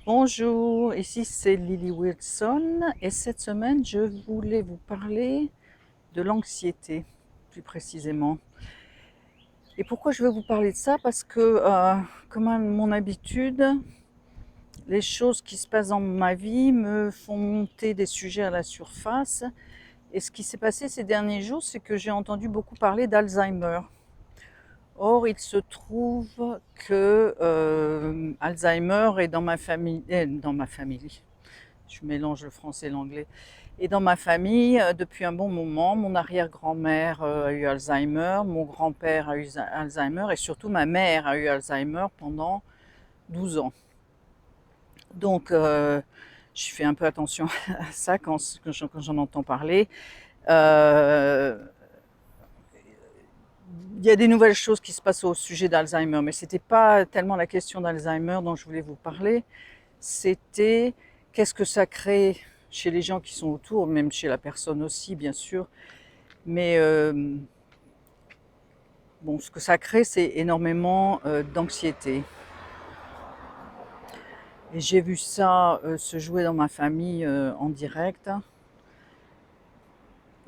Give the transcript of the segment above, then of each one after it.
Bonjour, ici c'est Lily Wilson et cette semaine je voulais vous parler de l'anxiété plus précisément. Et pourquoi je veux vous parler de ça? Parce que comme à mon habitude, les choses qui se passent dans ma vie me font monter des sujets à la surface. Et ce qui s'est passé ces derniers jours, c'est que j'ai entendu beaucoup parler d'Alzheimer. Or, il se trouve que Alzheimer est dans ma famille. Je mélange le français et l'anglais. Et dans ma famille, depuis un bon moment, mon arrière-grand-mère a eu Alzheimer, mon grand-père a eu Alzheimer et surtout ma mère a eu Alzheimer pendant 12 ans. Donc, je fais un peu attention à ça quand j'en entends parler. Euh, il y a des nouvelles choses qui se passent au sujet d'Alzheimer, mais ce n'était pas tellement la question d'Alzheimer dont je voulais vous parler, c'était qu'est-ce que ça crée chez les gens qui sont autour, même chez la personne aussi, bien sûr. Mais bon, ce que ça crée, c'est énormément d'anxiété. Et j'ai vu ça se jouer dans ma famille en direct.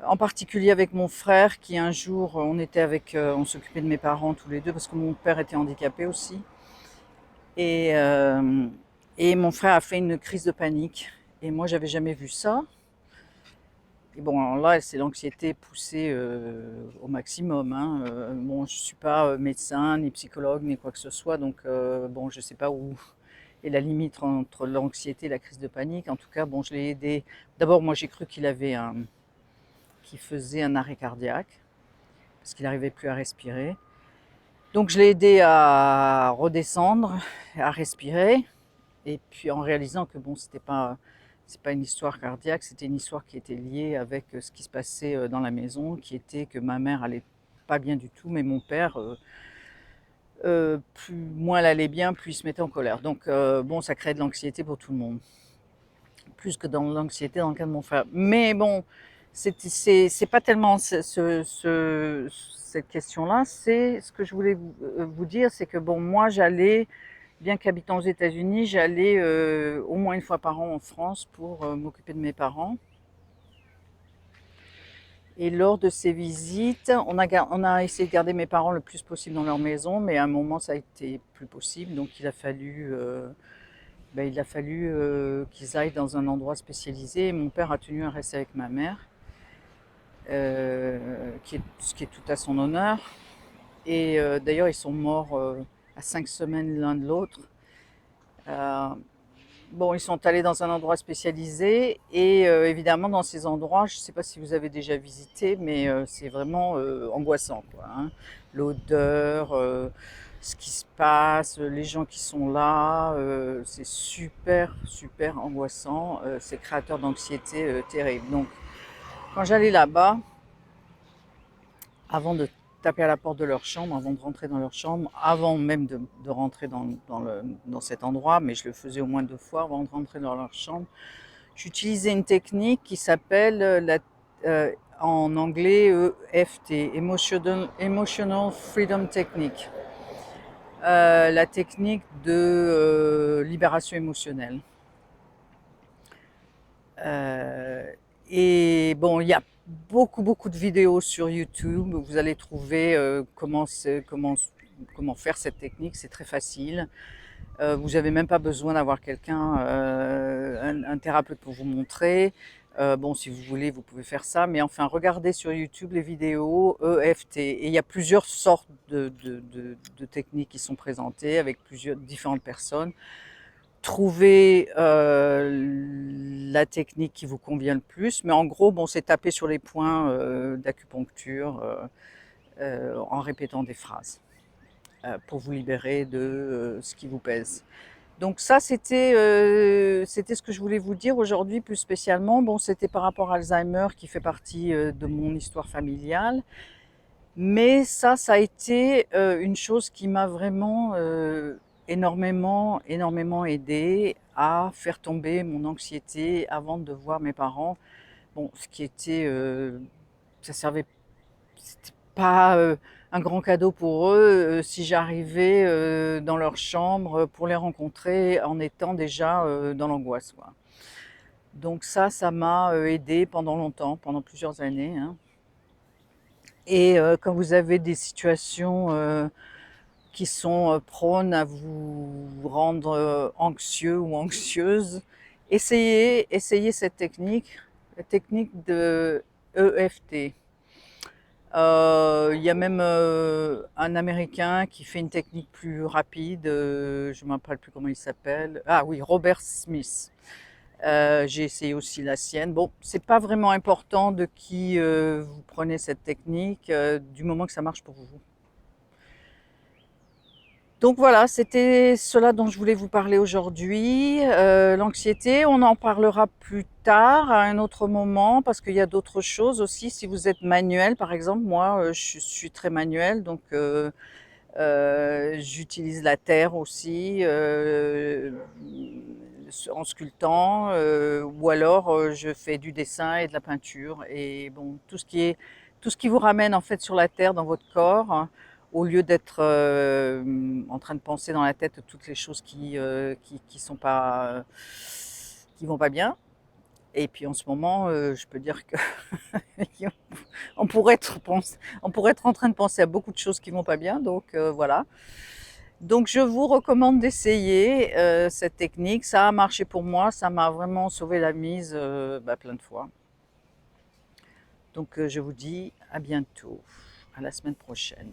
En particulier avec mon frère qui un jour, on s'occupait de mes parents tous les deux parce que mon père était handicapé aussi. Et, euh, et mon frère a fait une crise de panique. Et moi, j'avais jamais vu ça. Et bon, alors là, c'est l'anxiété poussée au maximum, hein. Bon, je suis pas médecin, ni psychologue, ni quoi que ce soit, donc bon, je sais pas où est la limite entre l'anxiété et la crise de panique. En tout cas, bon, je l'ai aidé. D'abord, moi, j'ai cru qu'il faisait un arrêt cardiaque parce qu'il n'arrivait plus à respirer. Donc, je l'ai aidé à redescendre, à respirer, et puis en réalisant que bon, c'est pas une histoire cardiaque, c'était une histoire qui était liée avec ce qui se passait dans la maison, qui était que ma mère allait pas bien du tout, mais mon père, moins elle allait bien, plus il se mettait en colère. Donc bon, ça crée de l'anxiété pour tout le monde, plus que dans l'anxiété dans le cas de mon frère. Mais bon, c'est pas tellement cette question-là. C'est ce que je voulais vous dire, c'est que bon, moi j'allais bien qu'habitant aux États-Unis, j'allais au moins une fois par an en France pour m'occuper de mes parents. Et lors de ces visites, on a essayé de garder mes parents le plus possible dans leur maison, mais à un moment, ça a été plus possible. Donc, il a fallu qu'ils aillent dans un endroit spécialisé. Et mon père a tenu à rester avec ma mère, ce qui est tout à son honneur. Et d'ailleurs, ils sont morts à 5 semaines l'un de l'autre. Euh, Bon, ils sont allés dans un endroit spécialisé et évidemment dans ces endroits, je ne sais pas si vous avez déjà visité, mais c'est vraiment angoissant, quoi, hein. L'odeur, ce qui se passe, les gens qui sont là, c'est super, super angoissant. C'est créateur d'anxiété terrible. Donc, quand j'allais là-bas, avant de taper à la porte de leur chambre, avant de rentrer dans leur chambre, avant même de rentrer dans cet endroit, mais je le faisais au moins 2 fois avant de rentrer dans leur chambre, j'utilisais une technique qui s'appelle en anglais EFT, Emotional Freedom Technique, la technique de libération émotionnelle. Euh, et bon, il y a beaucoup de vidéos sur YouTube. Vous allez trouver comment faire cette technique. C'est très facile. Vous n'avez même pas besoin d'avoir quelqu'un, un thérapeute pour vous montrer. Bon, si vous voulez, vous pouvez faire ça. Mais enfin, regardez sur YouTube les vidéos EFT. Et il y a plusieurs sortes de techniques qui sont présentées avec plusieurs différentes personnes. Trouver la technique qui vous convient le plus. Mais en gros, bon, c'est taper sur les points d'acupuncture en répétant des phrases pour vous libérer de ce qui vous pèse. Donc ça, c'était ce que je voulais vous dire aujourd'hui plus spécialement. Bon, c'était par rapport à Alzheimer qui fait partie de mon histoire familiale. Mais ça a été une chose qui m'a vraiment énormément aidé à faire tomber mon anxiété avant de voir mes parents. Bon, ce qui était, ça servait, c'était pas un grand cadeau pour eux si j'arrivais dans leur chambre pour les rencontrer en étant déjà dans l'angoisse, quoi. Donc ça m'a aidé pendant longtemps, pendant plusieurs années, hein. Et quand vous avez des situations qui sont prônes à vous rendre anxieux ou anxieuse, essayez cette technique, la technique de EFT. Il y a même un Américain qui fait une technique plus rapide, je ne me rappelle plus comment il s'appelle. Ah oui, Robert Smith. J'ai essayé aussi la sienne. Bon, c'est pas vraiment important de qui vous prenez cette technique, du moment que ça marche pour vous. Donc voilà, c'était cela dont je voulais vous parler aujourd'hui. L'anxiété, on en parlera plus tard, à un autre moment, parce qu'il y a d'autres choses aussi. Si vous êtes manuel, par exemple, moi, je suis très manuel, donc j'utilise la terre aussi en sculptant, ou alors je fais du dessin et de la peinture. Et bon, tout ce qui vous ramène en fait sur la terre dans votre corps, hein, au lieu d'être en train de penser dans la tête toutes les choses qui sont pas qui vont pas bien. Et puis en ce moment, je peux dire que on pourrait être en train de penser à beaucoup de choses qui vont pas bien. Donc voilà. Donc je vous recommande d'essayer cette technique. Ça a marché pour moi, ça m'a vraiment sauvé la mise plein de fois. Donc je vous dis à bientôt, à la semaine prochaine.